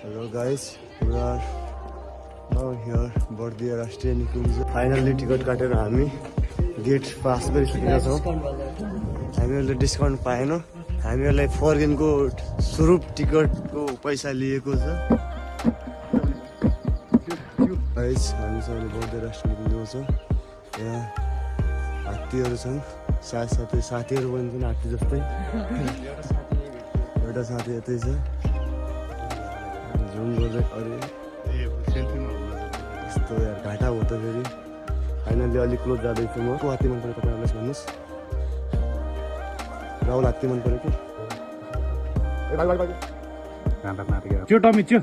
Hello guys, we are now here Bardiya राष्ट्रिय निकुञ्ज finally ticket काटेर हामी गेट पास गरिसकेका छौँ। हामीहरूले डिस्काउन्ट पाएनौँ। हामीहरूलाई 4 दिनको स्वरूप टिकटको पैसा लिएको छ। गाइस हामी सबैले बर्दिया राष्ट्रिय निकुञ्जमा छौँ। यहाँ हात्तीहरू छन्, साथसाथै साथीहरू पनि छन् हात्ती जस्तै। एउटा साथी यतै छ जुम गर्दै। अरे यस्तो यार घाटा हो त फेरि। फाइनल्ली अलिक क्लोज जाँदैछु म। को हात्ती मन पऱ्यो तपाईँहरूलाई भन्नुहोस्। राहुल हात्ती मन पऱ्यो कि त्यो टमी त्यो